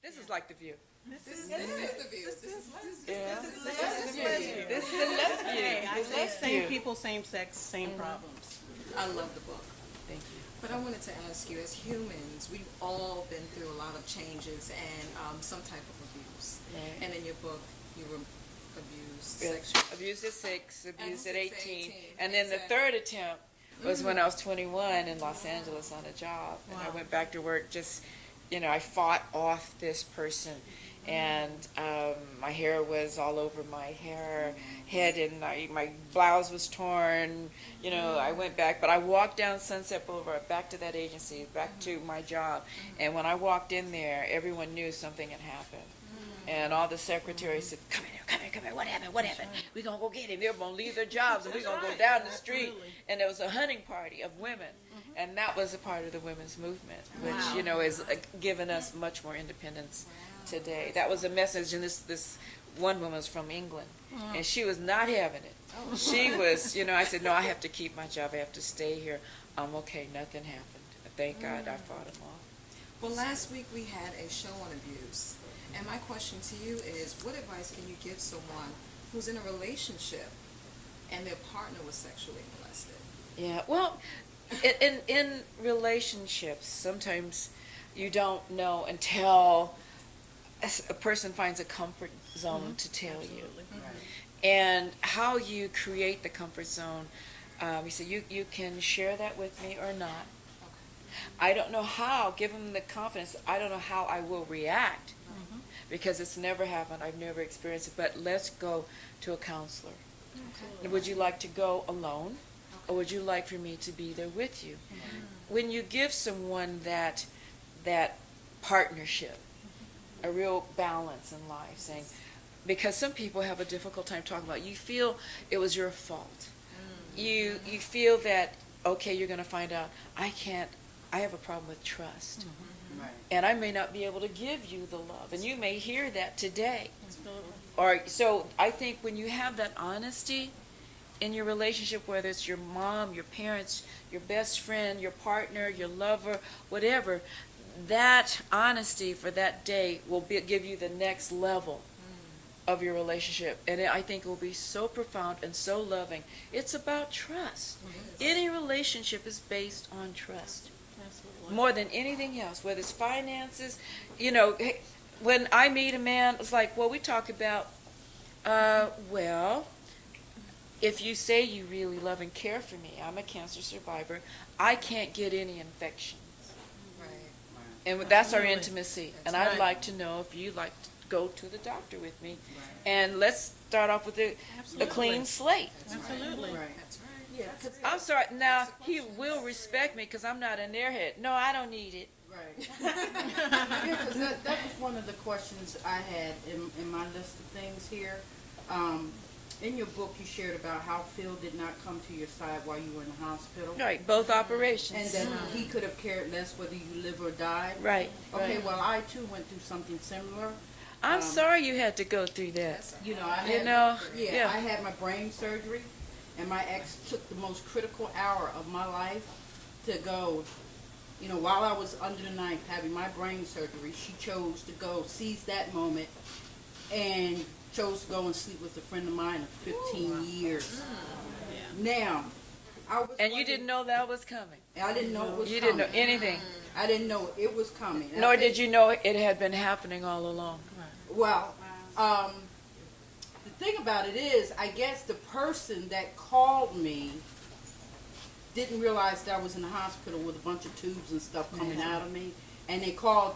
This is like the view. This is the view. This is Yeah. This is This Lezview. is the view. This is the Lezview. I The say same Lezview. people, same sex, same problems. I love the book. Thank you. But I wanted to ask you, as humans, we've all been through a lot of changes and some type of abuse. Right. And in your book, you were abused Yeah. sexually. Abused at 6, abused at 6 to 18. 18. And then the Exactly. third attempt was when I was 21 in Los Angeles on a job. And I Wow. went back to work just, I fought off this person. And my hair was all over my head, and my blouse was torn. I went back, but I walked down Sunset Boulevard, back to that agency, back to my job. And when I walked in there, everyone knew something had happened. And all the secretaries said, come here, what happened? We're going to go get him. They're going to leave their jobs, and we're going to go down the street. Absolutely. And there was a hunting party of women. And that was a part of the women's movement, which, Wow. is given us much more independence today. That was a message, and this one woman was from England, and she was not having it. She was, I said, no, I have to keep my job. I have to stay here. I'm okay. Nothing happened. Thank God I fought him off. Well, last week we had a show on abuse. And my question to you is, what advice can you give someone who's in a relationship and their partner was sexually molested? Yeah, well, in relationships, sometimes you don't know until a person finds a comfort zone to tell you. And how you create the comfort zone, you say, you can share that with me or not. I don't know how, give them the confidence, I don't know how I will react, because it's never happened, I've never experienced it, but let's go to a counselor. Okay. Would you like to go alone, or would you like for me to be there with you? When you give someone that partnership, a real balance in life, saying, because some people have a difficult time talking about, you feel it was your fault. You feel that, okay, you're going to find out, I have a problem with trust. Right. And I may not be able to give you the love. And you may hear that today. Absolutely. Or so I think when you have that honesty in your relationship, whether it's your mom, your parents, your best friend, your partner, your lover, whatever, that honesty for that day will give you the next level of your relationship. And I think it will be so profound and so loving. It's about trust. Any relationship is based on trust. Absolutely. More than anything else, whether it's finances, hey, when I meet a man, it's like, well, we talk about, well, if you say you really love and care for me, I'm a cancer survivor, I can't get any infections. Right. And that's our Absolutely. intimacy. That's And I'd right. like to know if you'd like to go to the doctor with me. Right. And let's start off with a Absolutely. clean slate. Absolutely. Right. That's right. Yeah, That's 'cause I'm sorry, now, he will respect me because I'm not an airhead. No, I don't need it. Right. Yeah, 'cause that was one of the questions I had in my list of things here. In your book, you shared about how Phil did not come to your side while you were in the hospital. Right, both And operations. that he could have cared less whether you live or died. Right, Okay, right. well, I too went through something similar. I'm sorry you had to go through that. That's You know, I You had, know, yeah, I had my brain surgery, and my ex took the most critical hour of my life to go. While I was under the knife having my brain surgery, she chose to go seize that moment and chose to go and sleep with a friend of mine of 15 years. Now, I was. And you didn't know that was coming. I didn't know it was You coming. didn't know anything. I didn't know it was coming. And I Nor think- did you know it had been happening all along. Well, the thing about it is, I guess the person that called me didn't realize that I was in the hospital with a bunch of tubes and stuff coming out of me, and they called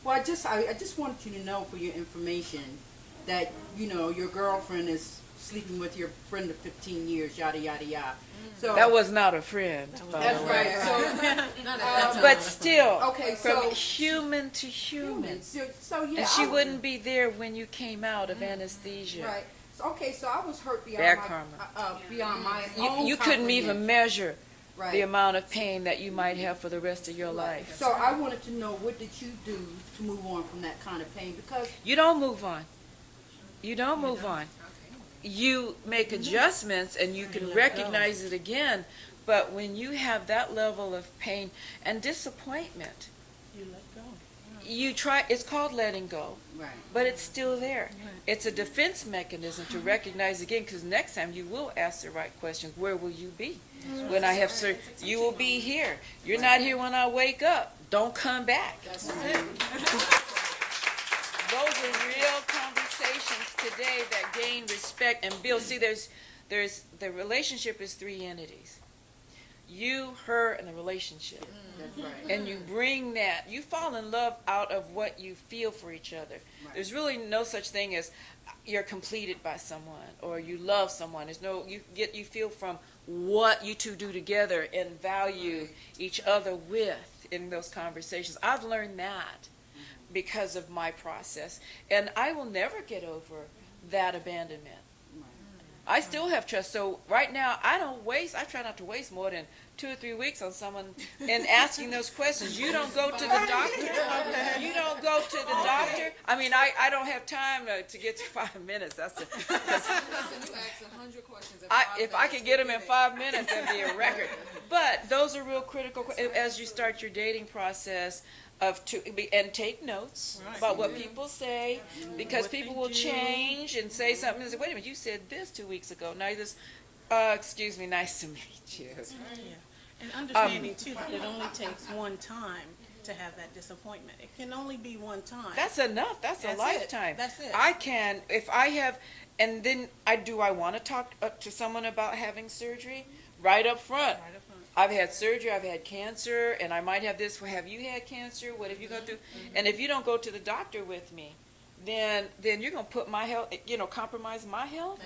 I just wanted you to know for your information that your girlfriend is sleeping with your friend of 15 years, yada yada yada. So That was not a friend, by that's the way. right. So Not at that time. But still, Okay, from so- human to human. so yeah, And she I- wouldn't be there when you came out of anesthesia. Right. So I was hurt beyond Bad my karma. beyond my You, own you couldn't even comprehension. measure Right. the amount of pain that you might have for the rest of your life. So I wanted to know, what did you do to move on from that kind of pain? Because You don't move on. You don't move on. You make adjustments and you can let recognize it again. But when you have that level of pain and disappointment, You let go. you try, it's called letting go, Right. but it's still there. Right. It's a defense mechanism to recognize again, because next time you will ask the right questions. Where will you be when I have surgery? You will be here. You're not here when I wake up. Don't come back. That's right. Those are real conversations today that gain respect and build. See, there's the relationship is three entities. You, her, and the relationship. That's right. And you bring that, you fall in love out of what you feel for each other. Right. There's really no such thing as you're completed by someone or you love someone. There's no, you feel from what you two do together and value each other with in those conversations. I've learned that because of my process. And I will never get over that abandonment. I still have trust. So right now, I try not to waste more than 2 or 3 weeks on someone and asking those questions. You don't go to the doctor. You don't go to the doctor. I mean, I don't have time to get to 5 minutes. That's it. Listen, you asked 100 questions. If I could get them in 5 minutes, that'd be a record. But those are real critical as you start your dating process. And take notes about what people say, because What they people will do. change and say something and say, wait a minute, you said this 2 weeks ago. Now you just, excuse me, nice to meet you. Yeah. And understanding too that it only takes one time to have that disappointment. It can only be one time. That's enough. That's a That's it. lifetime. That's it. I can, if I have, and then I want to talk to someone about having surgery right up front. Right up front. I've had surgery, I've had cancer, and I might have this. Have you had cancer? What have you gone through? And if you don't go to the doctor with me, then you're gonna put my health, compromise my health.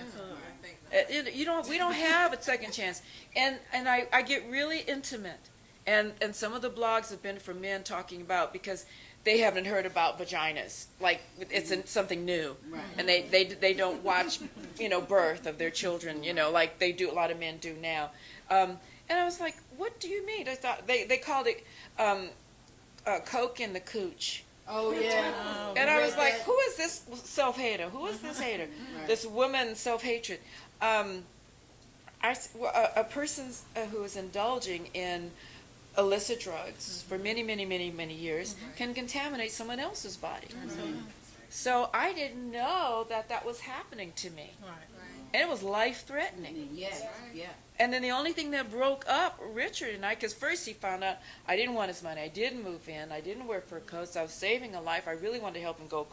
Absolutely. We don't have a second chance. And I get really intimate, and some of the blogs have been for men talking about, because they haven't heard about vaginas, like it's something new, Right. and they don't watch birth of their children, like they do, a lot of men do now. And I was like, what do you mean? I thought they called it Coke in the cooch. Oh yeah. Oh, And I was like, that. who is this self-hater? Who is this hater? Right. This woman self-hatred. A person who is indulging in illicit drugs for many, many, many, many years can contaminate someone else's body. So I didn't know that was happening to me. Right. And it was life-threatening. Yeah. Yeah. And then the only thing that broke up Richard and I, because first he found out I didn't want his money. I didn't move in. I didn't work for a coach. I was saving a life. I really wanted to help him go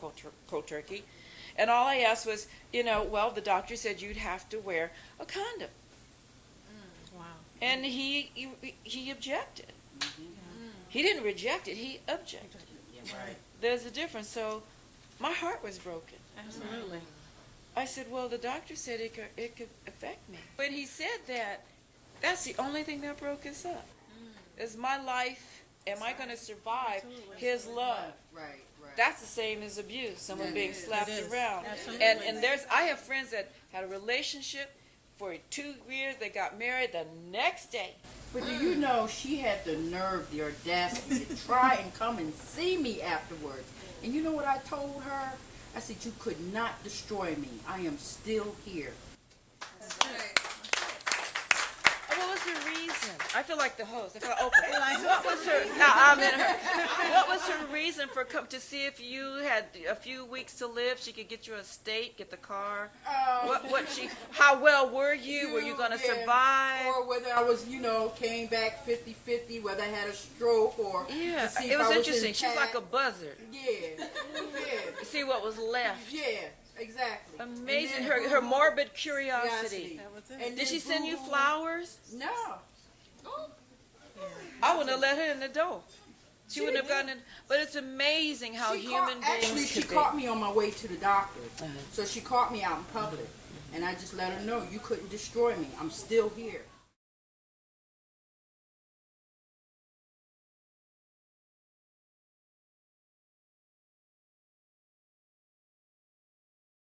cold turkey. And all I asked was, the doctor said you'd have to wear a condom. Wow. And he objected. He didn't reject it. He objected. Right. There's a difference. So my heart was broken. Absolutely. I said, well, the doctor said it could affect me. When he said that, that's the only thing that broke us up. Is my life, am I going to survive Absolutely. his love? Right. That's the same as abuse, someone It being is. slapped It is. around. Absolutely. And I have friends that had a relationship for 2 years, they got married the next day. But do you know she had the nerve, the audacity to try and come and see me afterwards? And you know what I told her? I said, you could not destroy me. I am still here. That's right. What was her reason? I feel like the host. I feel like Oprah. What was her? What was her reason for to see if you had a few weeks to live? She could get you a estate, get the car. How well were you? Were you going to survive? Or whether I was, came back 50-50, whether I had a stroke or Yeah, to see it if was I interesting. She was like a intact. buzzard. Yeah. To see what was left. Yeah, exactly. Amazing. And then Her morbid curiosity. That was it. And Did then she send you boo-hoo. flowers? No. I wouldn't have let her in the door. She wouldn't have didn't. gotten in. But it's amazing how human Actually, beings she could be. caught me on my way to the doctor. Uh-huh. So she caught me out in public. And I just let her know, you couldn't destroy me. I'm still here.